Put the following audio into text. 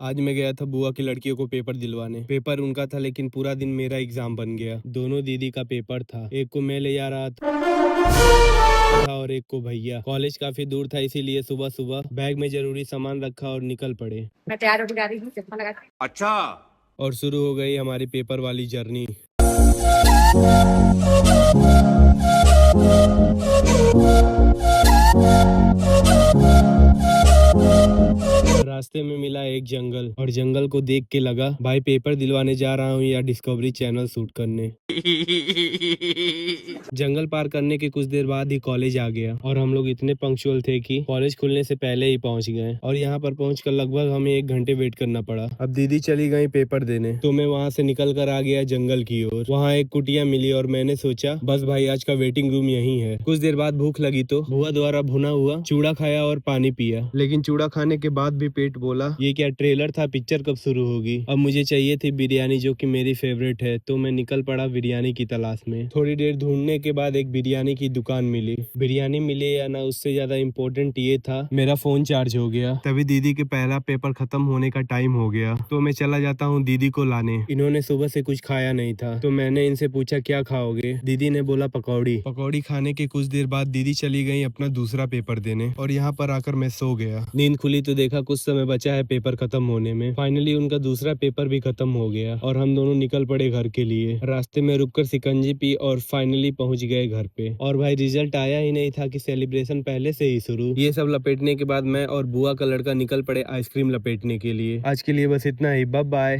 आज मैं गया था बुआ की लड़कियों को पेपर दिलवाने। पेपर उनका था लेकिन पूरा दिन मेरा एग्जाम बन गया। दोनों दीदी का पेपर था, एक को मैं ले जा रहा था और एक को भैया। कॉलेज काफी दूर था इसीलिए सुबह सुबह बैग में जरूरी सामान रखा और निकल पड़े। मैं तैयार होके जा रही हूँ, चश्मा लगा के। अच्छा। और शुरू हो गई हमारी पेपर वाली जर्नी। रास्ते में मिला एक जंगल और जंगल को देख के लगा भाई पेपर दिलवाने जा रहा हूँ या डिस्कवरी चैनल शूट करने। जंगल पार करने के कुछ देर बाद ही कॉलेज आ गया और हम लोग इतने पंक्चुअल थे कि कॉलेज खुलने से पहले ही पहुंच गए और यहाँ पर पहुंचकर लगभग हमें 1 घंटे वेट करना पड़ा। अब दीदी चली गई पेपर देने तो मैं वहाँ से निकल कर आ गया जंगल की ओर। वहाँ एक कुटिया मिली और मैंने सोचा बस भाई आज का वेटिंग रूम यही है। कुछ देर बाद भूख लगी तो बुआ द्वारा भुना हुआ चूड़ा खाया और पानी पिया, लेकिन चूड़ा खाने के बाद भी पेट बोला ये क्या ट्रेलर था, पिक्चर कब शुरू होगी। अब मुझे चाहिए थी बिरयानी जो कि मेरी फेवरेट है, तो मैं निकल पड़ा बिरयानी की तलाश में। थोड़ी देर ढूंढने के बाद एक बिरयानी की दुकान मिली। बिरयानी मिली या ना, उससे ज्यादा इम्पोर्टेंट ये था मेरा फोन चार्ज हो गया। तभी दीदी के पहला पेपर खत्म होने का टाइम हो गया तो मैं चला जाता हूँ दीदी को लाने। इन्होंने सुबह से कुछ खाया नहीं था तो मैंने इनसे पूछा क्या खाओगे। दीदी ने बोला पकौड़ी। पकौड़ी खाने के कुछ देर बाद दीदी चली गई अपना दूसरा पेपर देने और यहाँ पर आकर मैं सो गया। नींद खुली तो देखा कुछ समय बचा है पेपर खत्म होने में। फाइनली उनका दूसरा पेपर भी खत्म हो गया और हम दोनों निकल पड़े घर के लिए। रास्ते में रुककर शिकंजी पी और फाइनली पहुंच गए घर पे। और भाई रिजल्ट आया ही नहीं था कि सेलिब्रेशन पहले से ही शुरू। ये सब लपेटने के बाद मैं और बुआ का लड़का निकल पड़े आइसक्रीम लपेटने के लिए। आज के लिए बस इतना ही, बाय बाय।